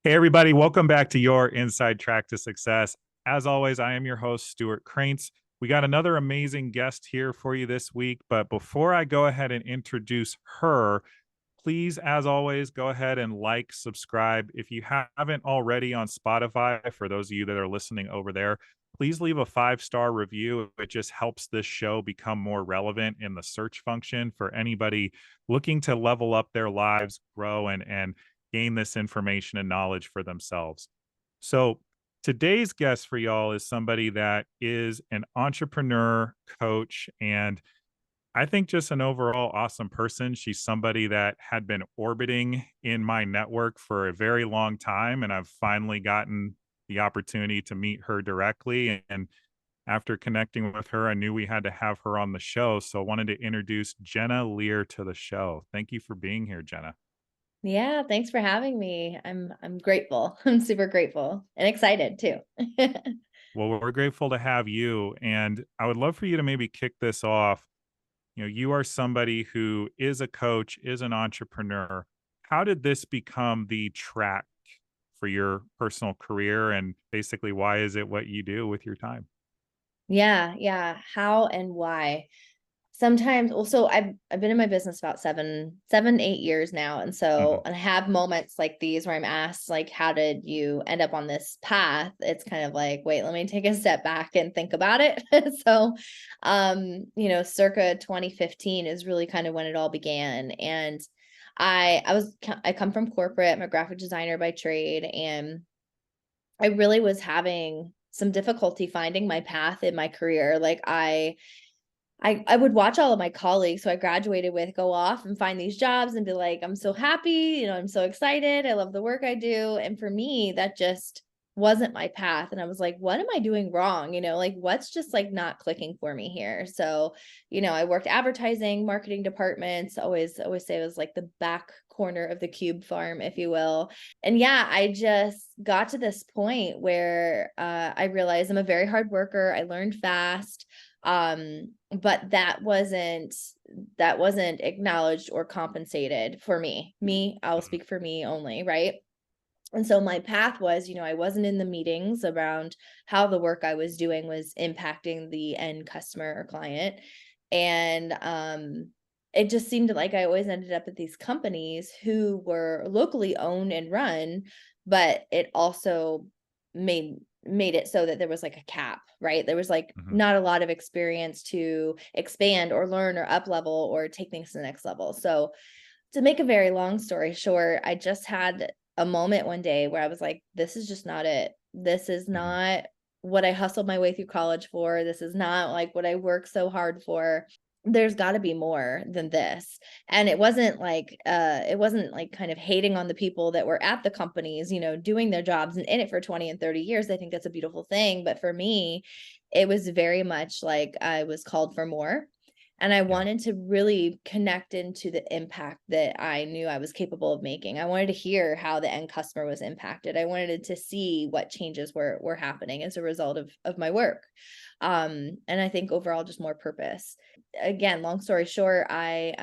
Hey, everybody, welcome back to your Inside Track to Success. As always, I am your host, Stuart Krantz. We got another amazing guest here for you this week. But before I go ahead and introduce her, please, as always, go ahead and like, subscribe. If you haven't already on Spotify, for those of you that are listening over there, please leave a 5-star review. It just helps this show become more relevant in the search function for anybody looking to level up their lives, grow, and gain this information and knowledge for themselves. So, today's guest for y'all is somebody that is an entrepreneur, coach, and I think just an overall awesome person. She's somebody that had been orbiting in my network for a very long time, and I've finally gotten the opportunity to meet her directly. And after connecting with her, I knew we had to have her on the show. So I wanted to introduce Jennah Lear to the show. Thank you for being here, Jennah. Yeah, thanks for having me. I'm grateful. I'm super grateful and excited too. Well, we're grateful to have you. And I would love for you to maybe kick this off. You are somebody who is a coach, is an entrepreneur. How did this become the track for your personal career? And basically, why is it what you do with your time? Yeah. How and why? Sometimes also I've been in my business about 8 years now. Mhm. And I have moments like these where I'm asked, like, how did you end up on this path? It's kind of like, wait, let me take a step back and think about it. Circa 2015 is really kind of when it all began. And I come from corporate. I'm a graphic designer by trade, and I really was having some difficulty finding my path in my career. I would watch all of my colleagues who I graduated with go off and find these jobs and be like, I'm so happy, I'm so excited. I love the work I do. And for me, that just wasn't my path. And I was like, what am I doing wrong? Like what's just like not clicking for me here? So, I worked advertising, marketing departments, always say it was like the back corner of the cube farm, if you will. And yeah, I just got to this point where I realized I'm a very hard worker. I learned fast. But that wasn't acknowledged or compensated for me. I'll speak for me only, right? And so my path was, I wasn't in the meetings around how the work I was doing was impacting the end customer or client. And it just seemed like I always ended up at these companies who were locally owned and run, but it also made made it so that there was like a cap, right? There was like Mhm. not a lot of experience to expand or learn or up level or take things to the next level. So to make a very long story short, I just had a moment one day where I was like, this is just not it. This is Mhm. not what I hustled my way through college for. This is not like what I worked so hard for. There's got to be more than this. And it wasn't like kind of hating on the people that were at the companies, doing their jobs and in it for 20 and 30 years. I think that's a beautiful thing, but for me, it was very much like I was called for more, and I Yeah. wanted to really connect into the impact that I knew I was capable of making. I wanted to hear how the end customer was impacted. I wanted to see what changes were happening as a result of my work. And I think overall just more purpose. Again, long story short, I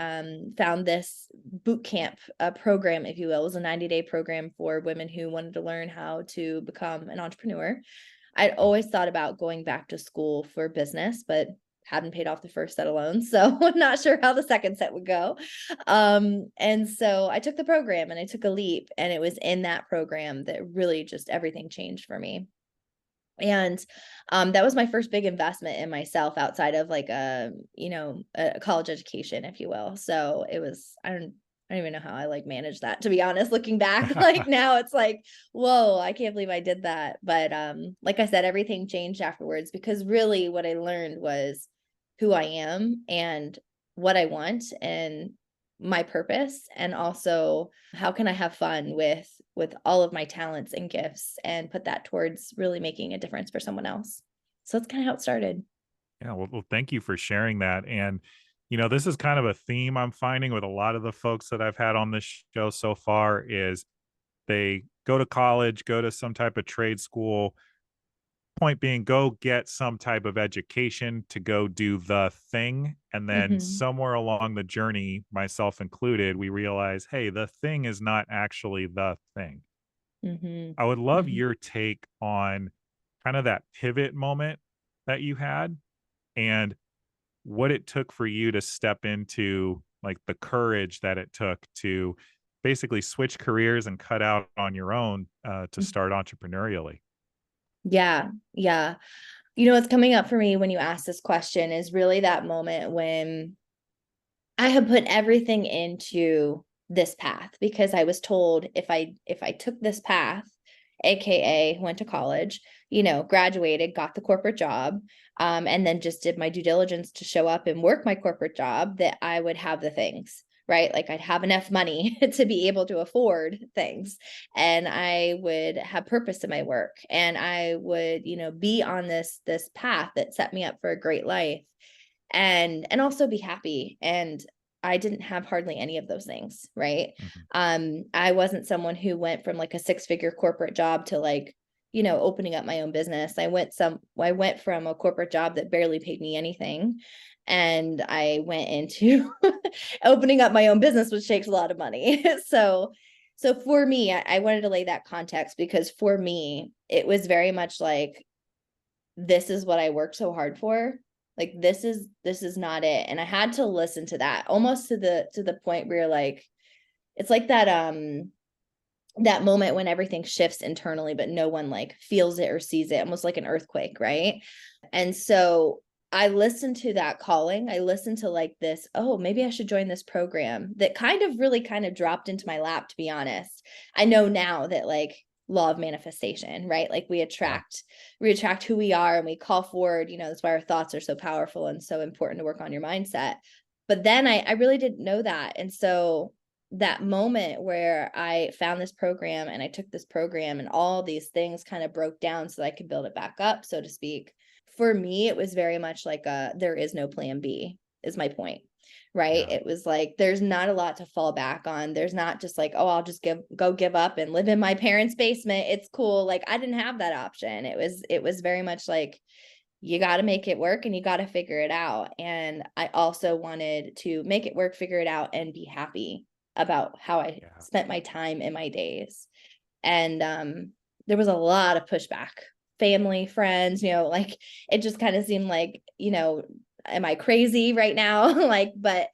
found this boot camp program, if you will. It was a 90-day program for women who wanted to learn how to become an entrepreneur. I'd Mm. always thought about going back to school for business, but hadn't paid off the first set of loans. So I'm not sure how the second set would go. And so I took the program and I took a leap. And it was in that program that really just everything changed for me. And that was my first big investment in myself outside of like a college education, if you will. So it was, I don't even know how I like managed that, to be honest, looking back. Like now it's like, whoa, I can't believe I did that. But like I said, everything changed afterwards, because really what I learned was who I am and what I want and my purpose, and also how can I have fun with all of my talents and gifts and put that towards really making a difference for someone else. So that's kind of how it started. Yeah. Well, thank you for sharing that. And, this is kind of a theme I'm finding with a lot of the folks that I've had on this show so far is they go to college, go to some type of trade school. Point being, go get some type of education to go do the thing. And then Mhm. somewhere along the journey, myself included, we realize, hey, the thing is not actually the thing. Mhm. I would love Mhm. your take on kind of that pivot moment that you had and what it took for you to step into like the courage that it took to basically switch careers and cut out on your own to Mm. start entrepreneurially. Yeah, yeah. You know, what's coming up for me when you ask this question is really that moment when I had put everything into this path because I was told if I took this path, aka went to college, graduated, got the corporate job, and then just did my due diligence to show up and work my corporate job, that I would have the things, right? Like I'd have enough money to be able to afford things, and I would have purpose in my work, and I would, be on this path that set me up for a great life, and also be happy. And I didn't have hardly any of those things, right? Mhm. I wasn't someone who went from like a six-figure corporate job to like, opening up my own business. I went from a corporate job that barely paid me anything, and I went into opening up my own business, which takes a lot of money. So for me, I wanted to lay that context because for me, it was very much like, this is what I worked so hard for. Like this is not it. And I had to listen to that almost to the point where you're like, it's like that moment when everything shifts internally, but no one like feels it or sees it, almost like an earthquake, right? And so I listened to that calling. I listened to like this, oh, maybe I should join this program that kind of really kind of dropped into my lap, to be honest. I know now that like law of manifestation, right? Like Yeah. we attract who we are and we call forward, that's why our thoughts are so powerful and so important to work on your mindset. But then I really didn't know that. And so that moment where I found this program and I took this program and all these things kind of broke down so that I could build it back up, so to speak. For me, it was very much like there is no plan B, is my point. Right. Yeah. It was like there's not a lot to fall back on. There's not just like, oh, I'll just give up and live in my parents' basement. It's cool. Like I didn't have that option. It was very much like you got to make it work and you got to figure it out. And I also wanted to make it work, figure it out, and be happy about how I Yeah. spent my time in my days. And there was a lot of pushback, family, friends, like it just kind of seemed like, am I crazy right now? Like, but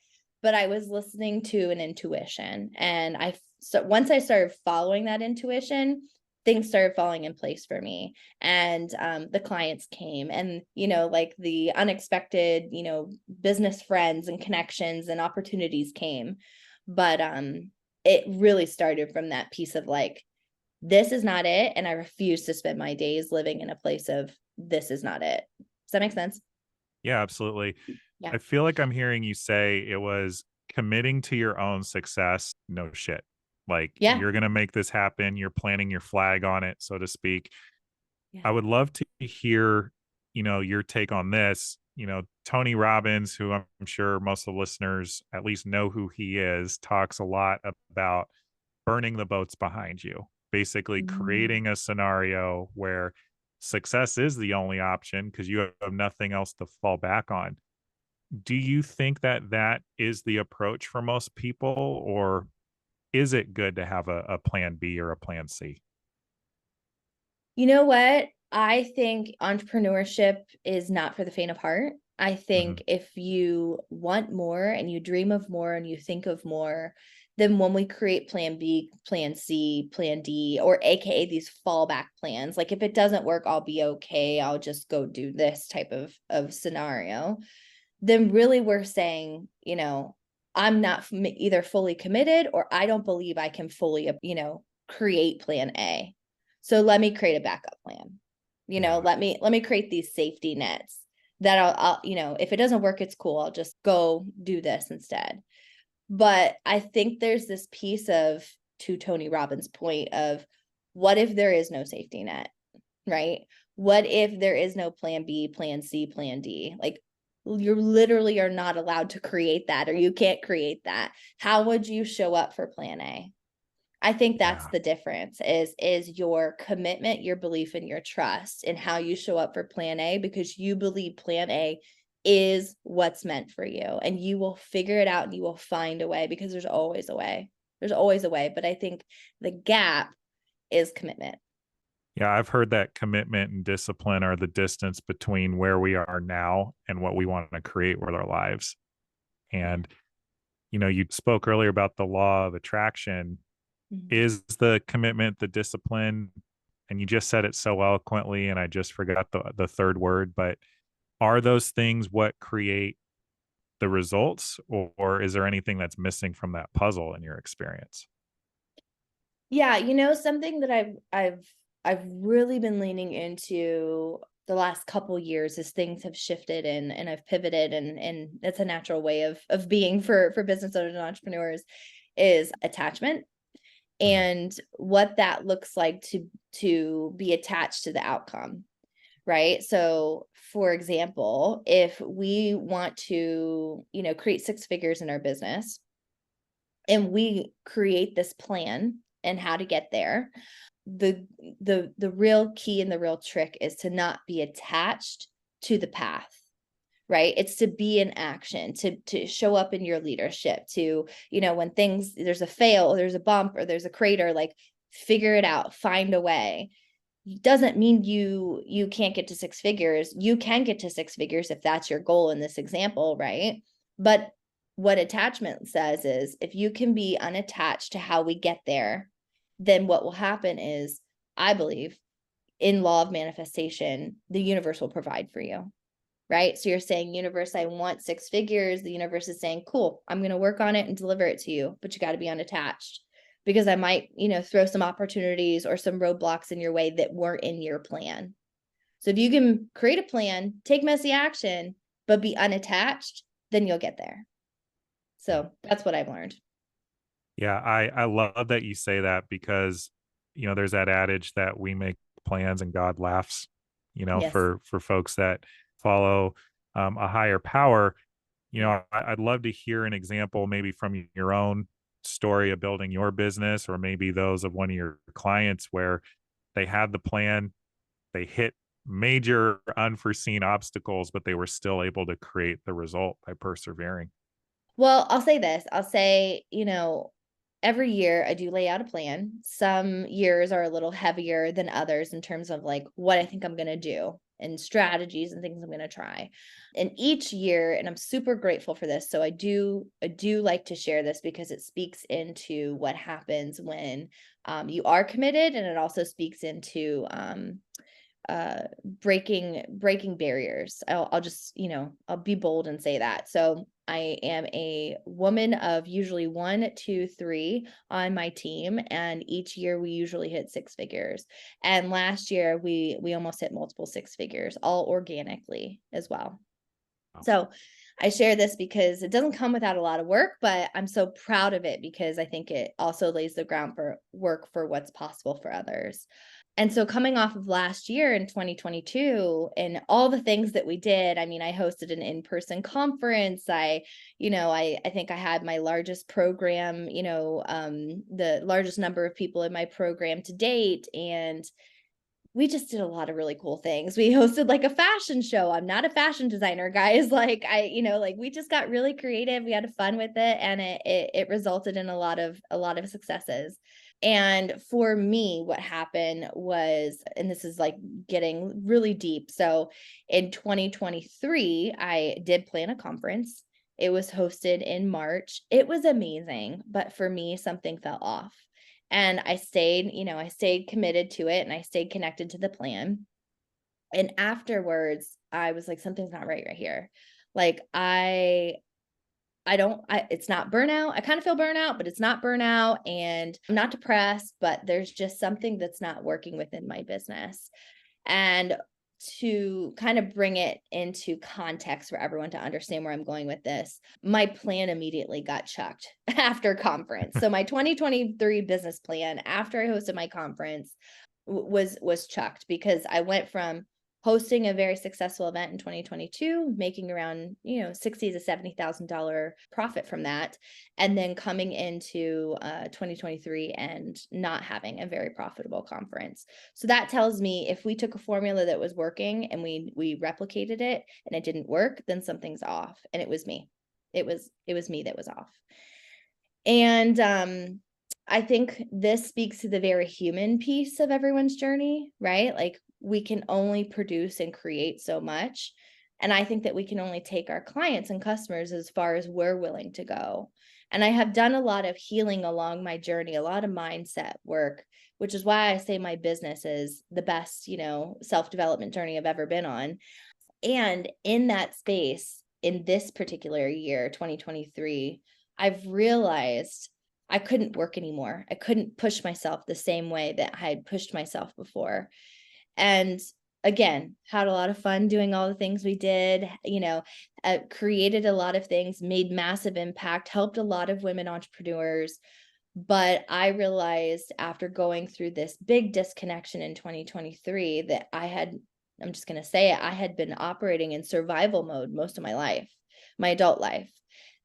I was listening to an intuition, and so once I started following that intuition, things started falling in place for me, and the clients came, and like the unexpected, business friends and connections and opportunities came. But it really started from that piece of like, this is not it, and I refuse to spend my days living in a place of this is not it. Does that make sense? Yeah, absolutely. Yeah. I feel like I'm hearing you say it was committing to your own success. No shit. Like Yeah. you're going to make this happen. You're planting your flag on it, so to speak. Yeah. I would love to hear, your take on this. Tony Robbins, who I'm sure most of the listeners at least know who he is, talks a lot about burning the boats behind you, basically Mm. creating a scenario where success is the only option because you have nothing else to fall back on. Do you think that that is the approach for most people, or is it good to have a plan B or a plan C? You know what? I think entrepreneurship is not for the faint of heart. I Mhm. think if you want more and you dream of more and you think of more, then when we create plan B, plan C, plan D, or AKA these fallback plans, like if it doesn't work, I'll be okay. I'll just go do this type of scenario. Then really we're saying, I'm not either fully committed or I don't believe I can fully, create plan A. So let me create a backup plan. Yeah. Let me create these safety nets that I'll, if it doesn't work, it's cool. I'll just go do this instead. But I think there's this piece of, to Tony Robbins' point of, what if there is no safety net, right? What if there is no plan B, plan C, plan D? Like you literally are not allowed to create that, or you can't create that. How would you show up for plan A? I think that's Yeah. the difference is your commitment, your belief, and your trust in how you show up for plan A, because you believe plan A is what's meant for you, and you will figure it out and you will find a way, because there's always a way. There's always a way. But I think the gap is commitment. Yeah, I've heard that commitment and discipline are the distance between where we are now and what we want to create with our lives. Yeah. And, you spoke earlier about the law of attraction. Mhm. Is the commitment, the discipline, and you just said it so eloquently, and I just forgot the third word, but are those things what create the results, or is there anything that's missing from that puzzle in your experience? Yeah, something that I've really been leaning into the last couple years as things have shifted and I've pivoted, and it's a natural way of being for business owners and entrepreneurs, is attachment, Mhm. and what that looks like to be attached to the outcome, right? So, for example, if we want to, create six figures in our business, and we create this plan and how to get there, the the real key and the real trick is to not be attached to the path, right? It's to be in action, to show up in your leadership, to, when things, there's a fail, there's a bump, or there's a crater, like, figure it out, find a way. Doesn't mean you can't get to six figures. You can get to six figures if that's your goal in this example, right? But what attachment says is, if you can be unattached to how we get there, then what will happen is, I believe, in law of manifestation, the universe will provide for you, right? So you're saying, universe, I want six figures. The universe is saying, cool, I'm going to work on it and deliver it to you, but you got to be unattached, because I might, throw some opportunities or some roadblocks in your way that weren't in your plan. So if you can create a plan, take messy action, but be unattached, then you'll get there. So that's what I've learned. Yeah, I love that you say that because, there's that adage that we make plans and God laughs, Yes. for folks that follow a higher power. I'd love to hear an example maybe from your own story of building your business, or maybe those of one of your clients where they had the plan, they hit major unforeseen obstacles, but they were still able to create the result by persevering. Well, I'll say this. I'll say, every year I do lay out a plan. Some years are a little heavier than others in terms of like what I think I'm going to do and strategies and things I'm going to try. And each year, and I'm super grateful for this. So I do like to share this because it speaks into what happens when you are committed, and it also speaks into breaking barriers. I'll just, I'll be bold and say that. So I am a woman of usually one, two, three on my team, and each year we usually hit six figures. And last year we almost hit multiple six figures, all organically as well. Wow. So I share this because it doesn't come without a lot of work, but I'm so proud of it because I think it also lays the ground for work for what's possible for others. And so, coming off of last year in 2022 and all the things that we did, I mean, I hosted an in-person conference. I think I had my largest program, the largest number of people in my program to date. And we just did a lot of really cool things. We hosted like a fashion show. I'm not a fashion designer, guys. Like, like, we just got really creative. We had fun with it, and it resulted in a lot of successes. And for me, what happened was, and this is like getting really deep. So in 2023, I did plan a conference. It was hosted in March. It was amazing, but for me, something fell off. And I stayed committed to it, and I stayed connected to the plan. And afterwards, I was like, something's not right here. Like, it's not burnout. I kind of feel burnout, but it's not burnout, and I'm not depressed, but there's just something that's not working within my business. And to kind of bring it into context for everyone to understand where I'm going with this, my plan immediately got chucked after conference. So my 2023 business plan after I hosted my conference was chucked, because I went from hosting a very successful event in 2022, making around, $60,000 to $70,000 profit from that, and then coming into 2023 and not having a very profitable conference. So that tells me, if we took a formula that was working and we replicated it and it didn't work, then something's off. And it was me. It was me that was off. And I think this speaks to the very human piece of everyone's journey, right? Like we can only produce and create so much. And I think that we can only take our clients and customers as far as we're willing to go. And I have done a lot of healing along my journey, a lot of mindset work, which is why I say my business is the best, self-development journey I've ever been on. And in that space, in this particular year, 2023, I've realized I couldn't work anymore. I couldn't push myself the same way that I had pushed myself before. And again, had a lot of fun doing all the things we did, created a lot of things, made massive impact, helped a lot of women entrepreneurs. But I realized after going through this big disconnection in 2023 that I'm just going to say it, I had been operating in survival mode most of my life, my adult life.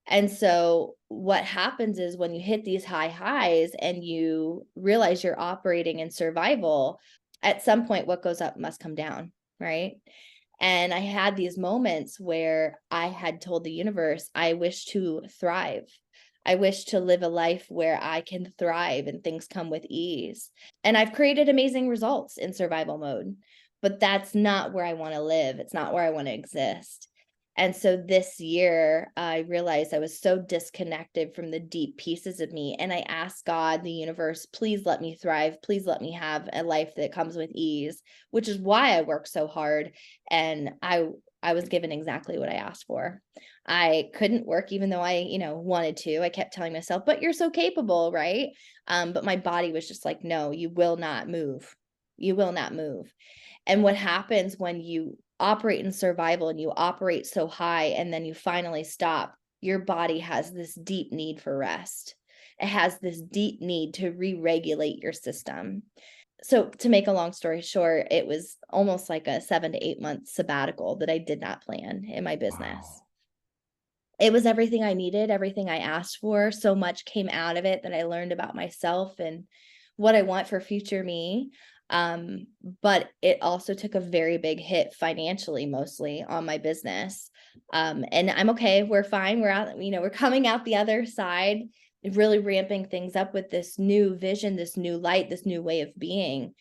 And so what happens is when you hit these high highs and you realize you're operating in survival, at some point what goes up must come down, right? And I had these moments where I had told the universe, I wish to thrive. I wish to live a life where I can thrive and things come with ease. And I've created amazing results in survival mode, but that's not where I want to live. It's not where I want to exist. And so this year, I realized I was so disconnected from the deep pieces of me. And I asked God, the universe, please let me thrive. Please let me have a life that comes with ease, which is why I work so hard. And I was given exactly what I asked for. I couldn't work even though I, wanted to. I kept telling myself, but you're so capable, right? But my body was just like, no, you will not move. You will not move. And what happens when you operate in survival and you operate so high and then you finally stop, your body has this deep need for rest. It has this deep need to re-regulate your system. So to make a long story short, it was almost like a 7 to 8 month sabbatical that I did not plan in my business. Wow. It was everything I needed, everything I asked for. So much came out of it that I learned about myself and what I want for future me. But it also took a very big hit financially, mostly on my business. And I'm okay. We're fine. We're out, we're coming out the other side, really ramping things up with this new vision, this new light, this new way of being.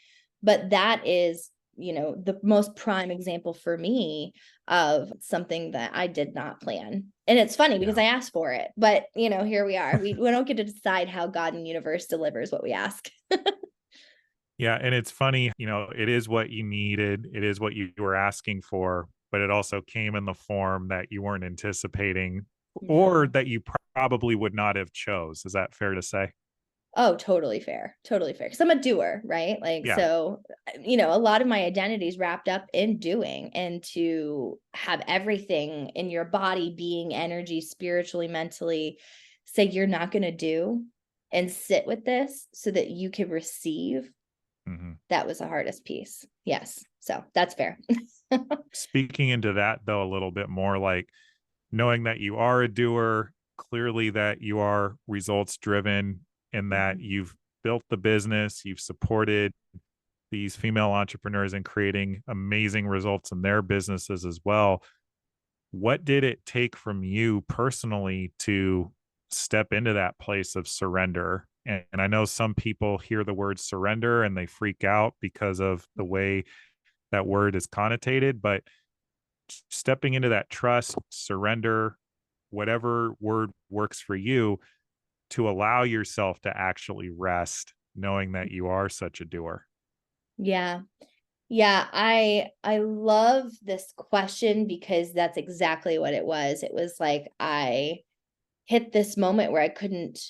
But that is, the most prime example for me of something that I did not plan. And it's funny because Yeah. I asked for it, but here we are. We don't get to decide how God and universe delivers what we ask. Yeah, and it's funny, it is what you needed, it is what you were asking for, but it also came in the form that you weren't anticipating or Yeah. that you probably would not have chose. Is that fair to say? Oh, totally fair. Totally fair. Because I'm a doer, right? Like, Yeah. so, a lot of my identity is wrapped up in doing, and to have everything in your body, being, energy, spiritually, mentally, say you're not going to do and sit with this so that you can receive. Mhm. That was the hardest piece. Yes. So that's fair. Speaking into that though a little bit more, like knowing that you are a doer, clearly that you are results driven and that Mhm. you've built the business, you've supported these female entrepreneurs in creating amazing results in their businesses as well. What did it take from you personally to step into that place of surrender? And I know some people hear the word surrender and they freak out because of the way that word is connotated, but stepping into that trust, surrender, whatever word works for you to allow yourself to actually rest, knowing that you are such a doer. Yeah. Yeah, I love this question because that's exactly what it was. It was like I hit this moment where I couldn't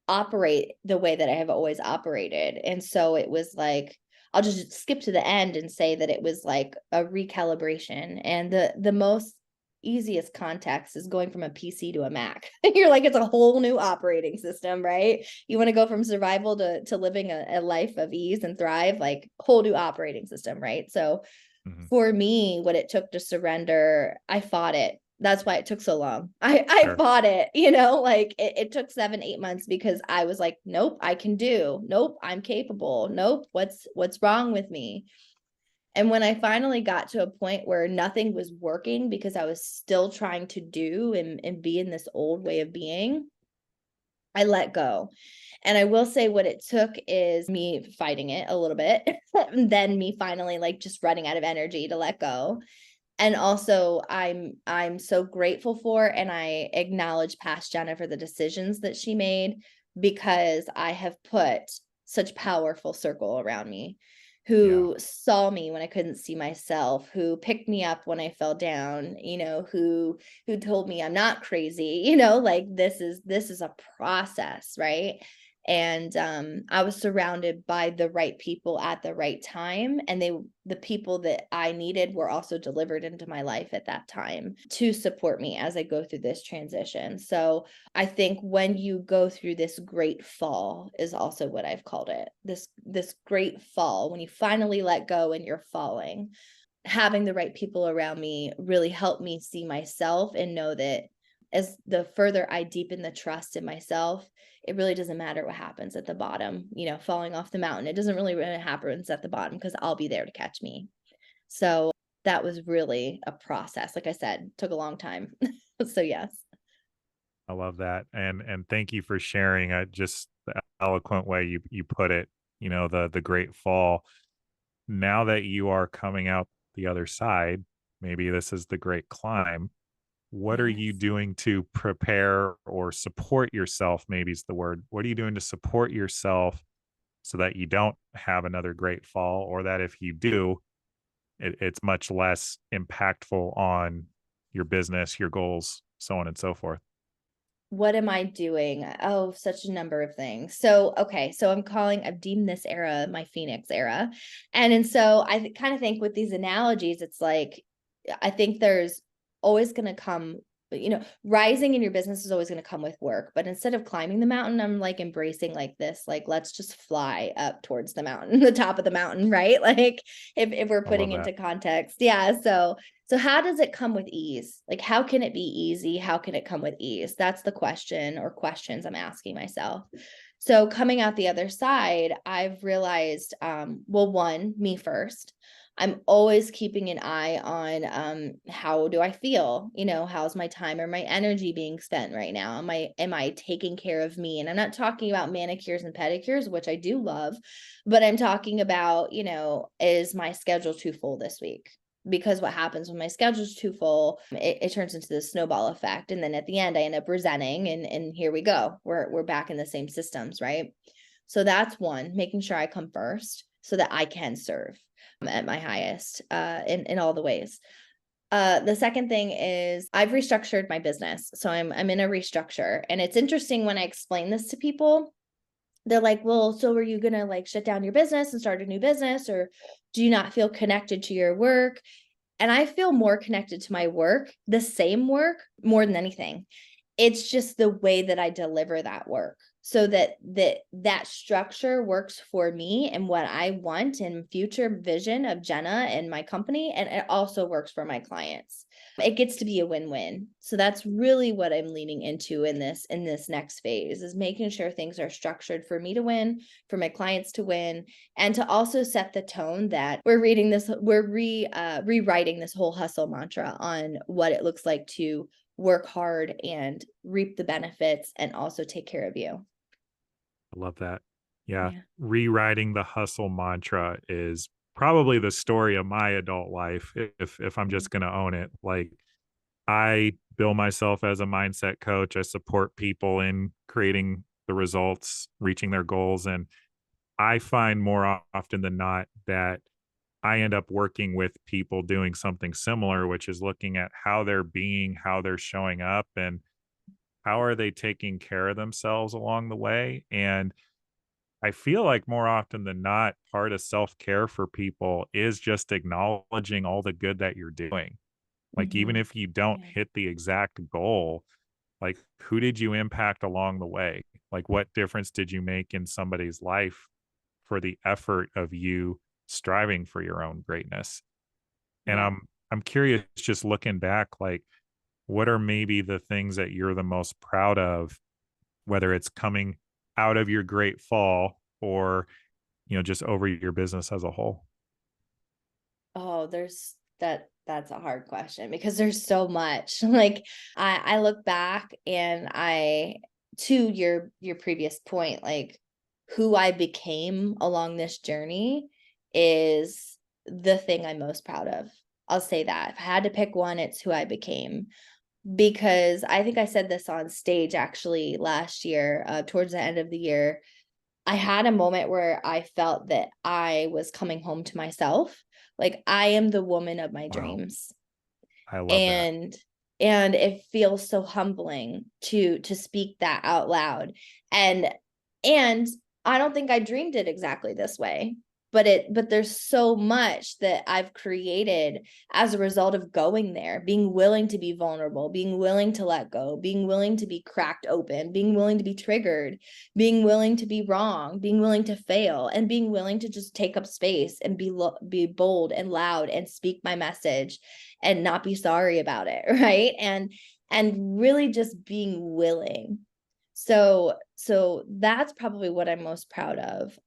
operate the way that I have always operated. And so it was like I'll just skip to the end and say that it was like a recalibration. And the most easiest context is going from a PC to a Mac. You're like, it's a whole new operating system, right? You want to go from survival to living a life of ease and thrive, like whole new operating system, right? So Mhm. for me, what it took to surrender, I fought it. That's why it took so long. I Sure. fought it, like it took 7, 8 months because I was like, nope, I can do, nope, I'm capable, nope, what's wrong with me? And when I finally got to a point where nothing was working because I was still trying to do and be in this old way of being, I let go. And I will say what it took is me fighting it a little bit, and then me finally like just running out of energy to let go. And also I'm so grateful for and I acknowledge past Jennah for the decisions that she made, because I have put such powerful circle around me Yeah. who saw me when I couldn't see myself, who picked me up when I fell down, who told me I'm not crazy, like this is a process, right? And I was surrounded by the right people at the right time, and the people that I needed were also delivered into my life at that time to support me as I go through this transition. So I think when you go through this great fall is also what I've called it. This great fall, when you finally let go and you're falling, having the right people around me really helped me see myself and know that as the further I deepen the trust in myself, it really doesn't matter what happens at the bottom, falling off the mountain. It doesn't really happen at the bottom because I'll be there to catch me. So that was really a process. Like I said, took a long time. So yes. I love that. And thank you for sharing just the eloquent way you put it, the great fall. Now that you are coming out the other side, maybe this is the great climb. What are you Yes. doing to prepare or support yourself? Maybe is the word. What are you doing to support yourself so that you don't have another great fall, or that if you do, it's much less impactful on your business, your goals, so on and so forth? What am I doing? Oh, such a number of things. So, okay, so I've deemed this era my Phoenix era. And so I kind of think with these analogies, it's like, I think there's always going to come, rising in your business is always going to come with work. But instead of climbing the mountain, I'm like embracing like this, like, let's just fly up towards the mountain, the top of the mountain, right? Like, if we're I love putting that. into context. Yeah. So how does it come with ease? Like, how can it be easy? How can it come with ease? That's the question or questions I'm asking myself. So coming out the other side, I've realized, well, one, me first. I'm always keeping an eye on how do I feel? How's my time or my energy being spent right now? Am I taking care of me? And I'm not talking about manicures and pedicures, which I do love, but I'm talking about, is my schedule too full this week? Because what happens when my schedule's too full, it turns into the snowball effect. And then at the end, I end up resenting, and here we go. We're back in the same systems, right? So that's one, making sure I come first so that I can serve at my highest in all the ways. The second thing is I've restructured my business. So I'm in a restructure. And it's interesting when I explain this to people, they're like, well, so are you gonna like shut down your business and start a new business, or do you not feel connected to your work? And I feel more connected to my work, the same work, more than anything. It's just the way that I deliver that work, so that structure works for me and what I want and future vision of Jennah and my company, and it also works for my clients. It gets to be a win-win. So that's really what I'm leaning into in this next phase, is making sure things are structured for me to win, for my clients to win, and to also set the tone that we're rewriting this whole hustle mantra on what it looks like to work hard and reap the benefits and also take care of you. I love that. Yeah. Yeah. Rewriting the hustle mantra is probably the story of my adult life if I'm Mhm. just going to own it. Like, I bill myself as a mindset coach. I support people in creating the results, reaching their goals, and I find more often than not that I end up working with people doing something similar, which is looking at how they're being, how they're showing up, and how are they taking care of themselves along the way. And I feel like more often than not, part of self care for people is just acknowledging all the good that you're doing. Like, even Mhm. if you don't Yeah. hit the exact goal, like, who did you impact along the way? Like, what difference did you make in somebody's life for the effort of you striving for your own greatness? And Yeah. I'm curious, just looking back, like, what are maybe the things that you're the most proud of, whether it's coming out of your great fall or, just over your business as a whole? Oh, that's a hard question because there's so much. Like I look back and to your previous point, like who I became along this journey is the thing I'm most proud of. I'll say that. If I had to pick one, it's who I became. Because I think I said this on stage actually last year, towards the end of the year. I had a moment where I felt that I was coming home to myself. Like I am the woman of my Wow. dreams. I love that. And it feels so humbling to speak that out loud. And and I don't think I dreamed it exactly this way, but there's so much that I've created as a result of going there, being willing to be vulnerable, being willing to let go, being willing to be cracked open, being willing to be triggered, being willing to be wrong, being willing to fail, and being willing to just take up space and be bold and loud and speak my message and not be sorry about it, right? And really just being willing. So that's probably what I'm most proud of.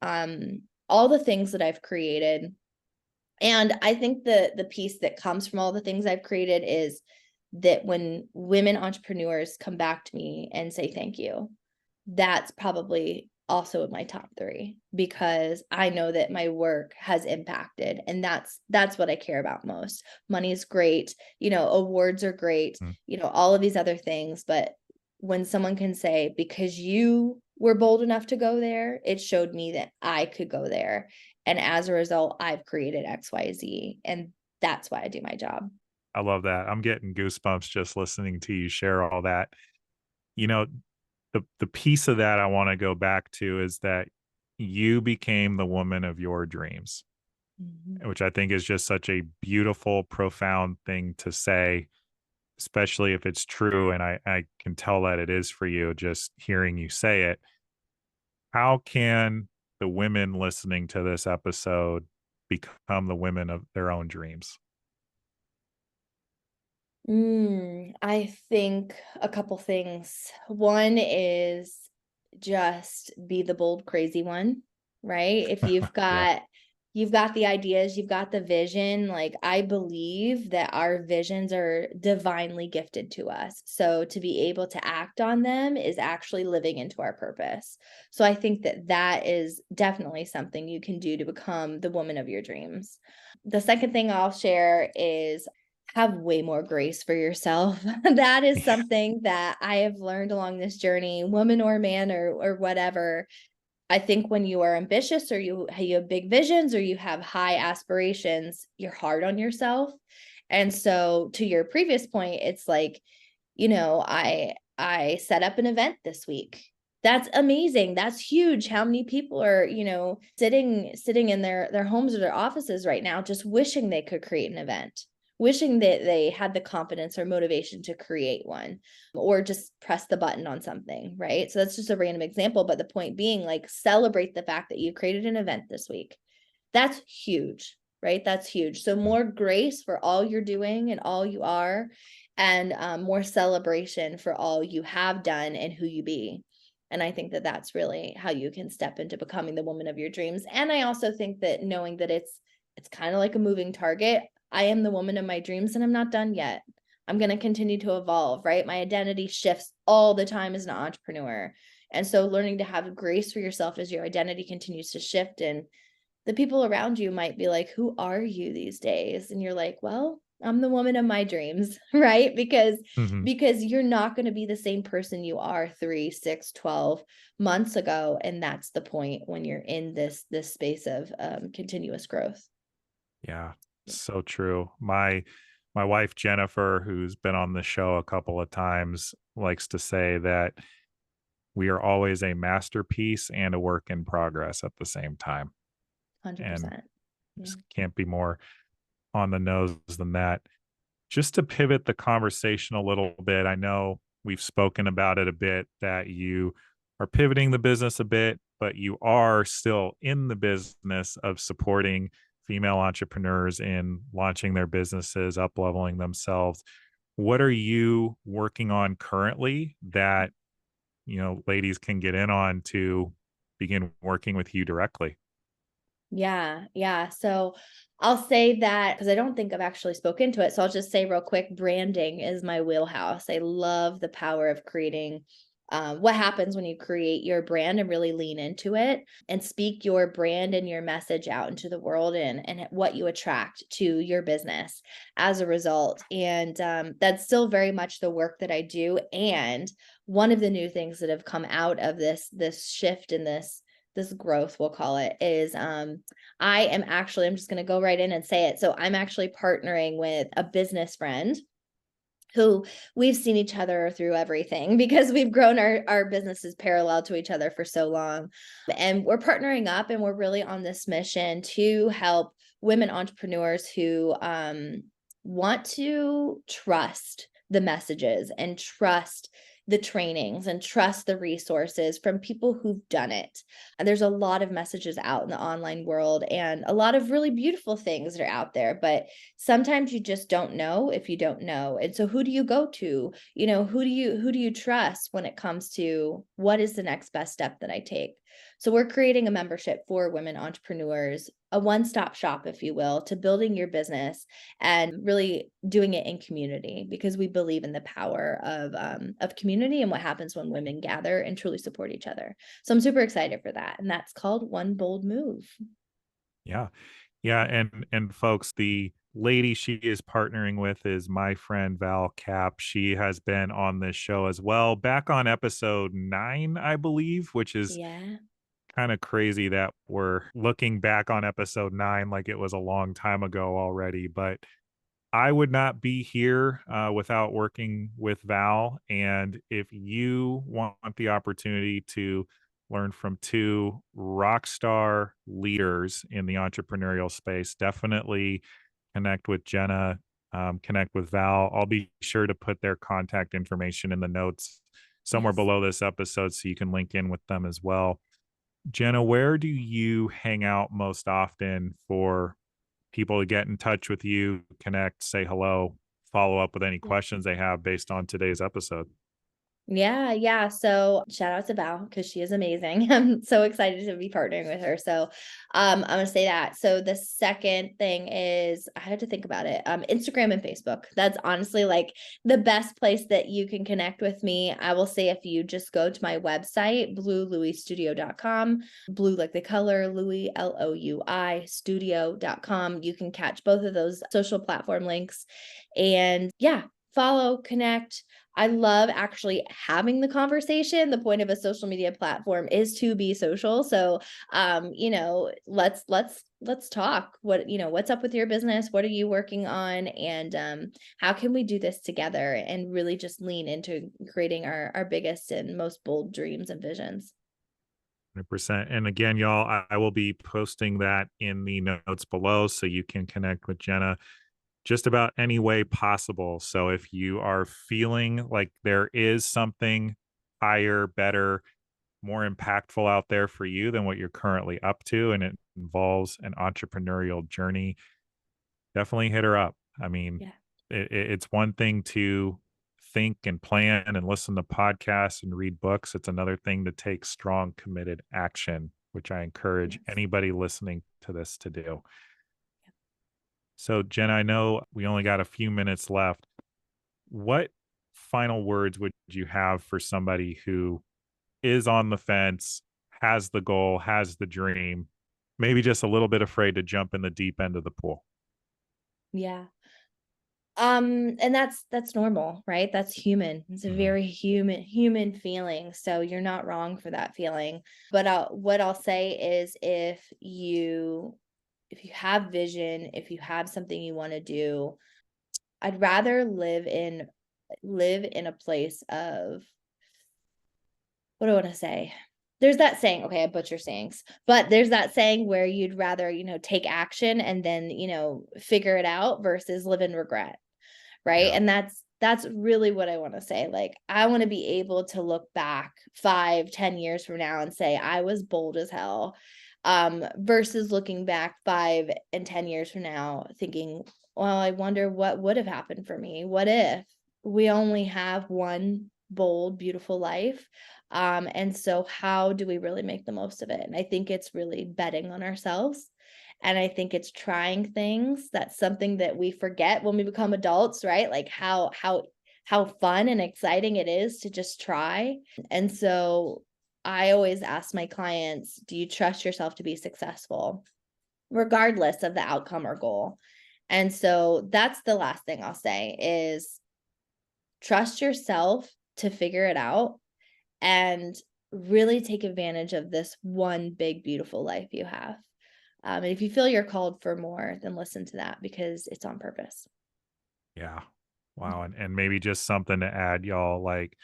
All the things that I've created. And I think the piece that comes from all the things I've created is that when women entrepreneurs come back to me and say thank you, that's probably also in my top 3, because I know that my work has impacted, and that's what I care about most. Money is great, awards are great, Mm. all of these other things, but when someone can say, because you were bold enough to go there, it showed me that I could go there. And as a result, I've created XYZ. And that's why I do my job. I love that. I'm getting goosebumps just listening to you share all that. You know, the piece of that I wanna go back to is that you became the woman of your dreams, Mhm. which I think is just such a beautiful, profound thing to say, especially if it's true, and I can tell that it is for you just hearing you say it. How can the women listening to this episode become the women of their own dreams? I think a couple things. One is just be the bold, crazy one, right? If Yeah. you've got the ideas, you've got the vision, like I believe that our visions are divinely gifted to us. So to be able to act on them is actually living into our purpose. So I think that that is definitely something you can do to become the woman of your dreams. The second thing I'll share is have way more grace for yourself. That is something that I have learned along this journey, woman or man or whatever. I think when you are ambitious or you have big visions or you have high aspirations, you're hard on yourself. And so to your previous point, it's like, I set up an event this week. That's amazing. That's huge. How many people are, sitting in their homes or their offices right now just wishing they could create an event, wishing that they had the confidence or motivation to create one or just press the button on something, right? So that's just a random example, but the point being, like, celebrate the fact that you created an event this week. That's huge, right? That's huge. So more grace for all you're doing and all you are, and more celebration for all you have done and who you be. And I think that that's really how you can step into becoming the woman of your dreams. And I also think that knowing that it's kind of like a moving target. I am the woman of my dreams and I'm not done yet. I'm going to continue to evolve, right? My identity shifts all the time as an entrepreneur. And so learning to have grace for yourself as your identity continues to shift, and the people around you might be like, who are you these days? And you're like, well, I'm the woman of my dreams, right? Mhm. Because you're not going to be the same person you are 3, 6, 12 months ago. And that's the point when you're in this space of continuous growth. Yeah, so true. My wife Jennifer, who's been on the show a couple of times, likes to say that we are always a masterpiece and a work in progress at the same time. And 100%. Yeah. just can't be more on the nose than that. Just to pivot the conversation a little bit, I know we've spoken about it a bit that you are pivoting the business a bit, but you are still in the business of supporting female entrepreneurs in launching their businesses, up leveling themselves. What are you working on currently that, ladies can get in on to begin working with you directly? Yeah, yeah. So I'll say that because I don't think I've actually spoken to it. So I'll just say real quick, branding is my wheelhouse. I love the power of creating what happens when you create your brand and really lean into it and speak your brand and your message out into the world, and what you attract to your business as a result. And that's still very much the work that I do. And one of the new things that have come out of this shift and this growth, we'll call it, is I'm just going to go right in and say it. So I'm actually partnering with a business friend who we've seen each other through everything because we've grown our businesses parallel to each other for so long. And we're partnering up, and we're really on this mission to help women entrepreneurs who want to trust the messages and trust the trainings and trust the resources from people who've done it. And there's a lot of messages out in the online world and a lot of really beautiful things that are out there, but sometimes you just don't know if you don't know. And so who do you go to? Who do you trust when it comes to what is the next best step that I take? So we're creating a membership for women entrepreneurs, a one-stop shop, if you will, to building your business and really doing it in community, because we believe in the power of community and what happens when women gather and truly support each other. So I'm super excited for that. And that's called One Bold Move. Yeah. Yeah, and folks, the lady she is partnering with is my friend Val Cap. She has been on this show as well, back on episode 9, I believe, which is Yeah. kind of crazy that we're looking back on episode 9 like it was a long time ago already, but I would not be here without working with Val. And if you want the opportunity to learn from two rock star leaders in the entrepreneurial space, definitely connect with Jennah, connect with Val. I'll be sure to put their contact information in the notes somewhere Yes. below this episode so you can link in with them as well. Jennah, where do you hang out most often for people to get in touch with you, connect, say hello, follow up with any Yeah. questions they have based on today's episode? Yeah, yeah. So shout out to Val because she is amazing. I'm so excited to be partnering with her. So I'm gonna say that. So the second thing is I had to think about it. Instagram and Facebook. That's honestly like the best place that you can connect with me. I will say if you just go to my website, bluelouisstudio.com, blue like the color, Louis, Louis studio.com. You can catch both of those social platform links. And yeah, follow, connect. I love actually having the conversation. The point of a social media platform is to be social. So, let's talk. What's up with your business? What are you working on? And how can we do this together and really just lean into creating our biggest and most bold dreams and visions? 100%. And again, y'all, I will be posting that in the notes below so you can connect with Jennah just about any way possible. So if you are feeling like there is something higher, better, more impactful out there for you than what you're currently up to, and it involves an entrepreneurial journey, definitely hit her up. I mean, Yeah. it's one thing to think and plan and listen to podcasts and read books. It's another thing to take strong, committed action, which I encourage Yes. anybody listening to this to do. So, Jen, I know we only got a few minutes left. What final words would you have for somebody who is on the fence, has the goal, has the dream, maybe just a little bit afraid to jump in the deep end of the pool? Yeah. And that's normal, right? That's human. It's a Mhm. very human feeling. So you're not wrong for that feeling. But what I'll say is if you have vision, if you have something you want to do, I'd rather live in a place of, what do I want to say? There's that saying, okay, I butcher sayings, but there's that saying where you'd rather, take action and then, figure it out versus live in regret. Right? Yeah. And that's really what I wanna say, like, I wanna be able to look back 5, 10 years from now and say, "I was bold as hell," versus looking back 5 and 10 years from now thinking, "Well, I wonder what would have happened for me. What if?" We only have one bold, beautiful life, and so how do we really make the most of it? And I think it's really betting on ourselves, and I think it's trying things. That's something that we forget when we become adults, right? Like how fun and exciting it is to just try. And so I always ask my clients, do you trust yourself to be successful, regardless of the outcome or goal? And so that's the last thing I'll say is trust yourself to figure it out and really take advantage of this one big, beautiful life you have. And if you feel you're called for more, then listen to that because it's on purpose. Yeah. Wow. And maybe just something to add, y'all. Like,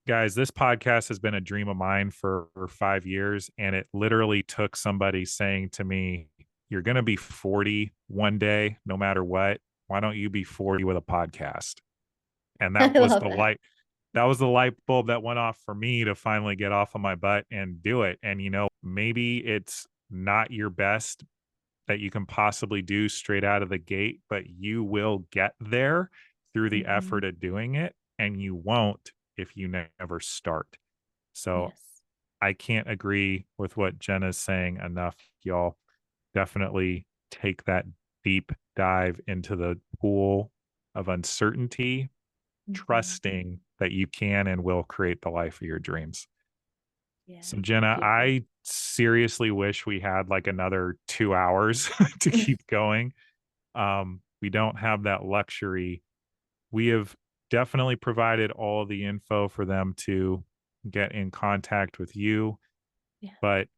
guys, this podcast has been a dream of mine for 5 years. And it literally took somebody saying to me, you're going to be 40 one day, no matter what. Why don't you be 40 with a podcast? And I love that. that was the light bulb that went off for me to finally get off of my butt and do it. And, maybe it's not your best that you can possibly do straight out of the gate, but you will get there through the effort Mhm. of doing it, and you won't if you never start. So Yes. I can't agree with what Jenna's saying enough, y'all. Definitely take that deep dive into the pool of uncertainty, Mhm. trusting that you can and will create the life of your dreams. Yeah. So, Jenna, Beautiful. I seriously wish we had like another 2 hours to keep going. We don't have that luxury. We have definitely provided all the info for them to get in contact with you. Yeah. But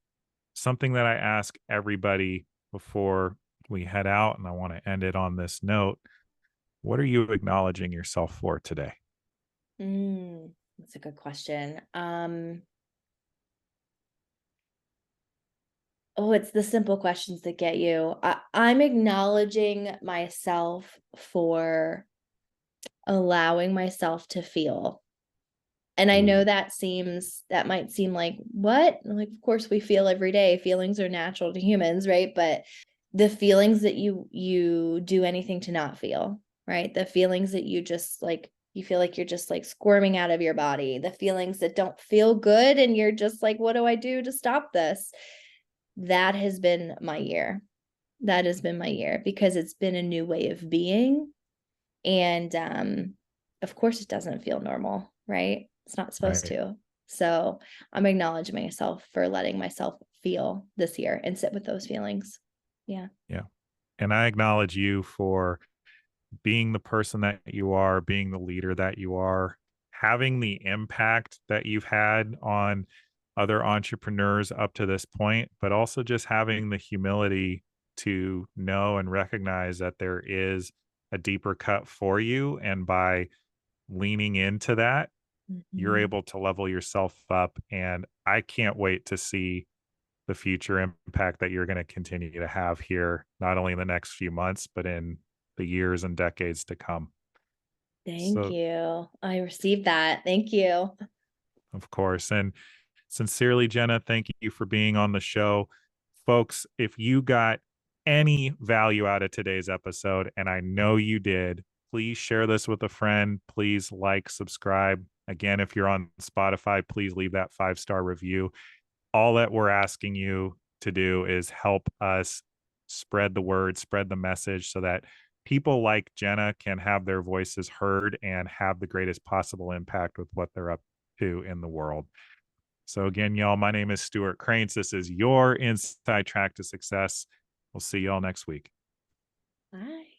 something that I ask everybody before we head out, and I want to end it on this note, what are you acknowledging yourself for today? That's a good question. Oh, it's the simple questions that get you. I'm acknowledging myself for allowing myself to feel. And I know Ooh, that might seem like, what? Like, of course we feel every day. Feelings are natural to humans, right? But the feelings that you do anything to not feel, right? The feelings that you just like you feel like you're just like squirming out of your body, the feelings that don't feel good and you're just like, what do I do to stop this? That has been my year. That has been my year because it's been a new way of being. And of course it doesn't feel normal, right? It's not supposed right. to. So I'm acknowledging myself for letting myself feel this year and sit with those feelings. Yeah. Yeah. And I acknowledge you for being the person that you are, being the leader that you are, having the impact that you've had on other entrepreneurs up to this point, but also just having the humility to know and recognize that there is a deeper cut for you. And by leaning into that, you're Mhm. able to level yourself up. And I can't wait to see the future impact that you're going to continue to have here, not only in the next few months, but in the years and decades to come. Thank So, you. I received that. Thank you. of course. And sincerely, Jenna, thank you for being on the show. Folks, if you got any value out of today's episode, and I know you did, please share this with a friend. Please like, subscribe. Again, if you're on Spotify, please leave that 5-star review. All that we're asking you to do is help us spread the word, spread the message so that people like Jenna can have their voices heard and have the greatest possible impact with what they're up to in the world. So, again, y'all, my name is Stuart Cranes. This is your inside track to success. We'll see y'all next week. Bye.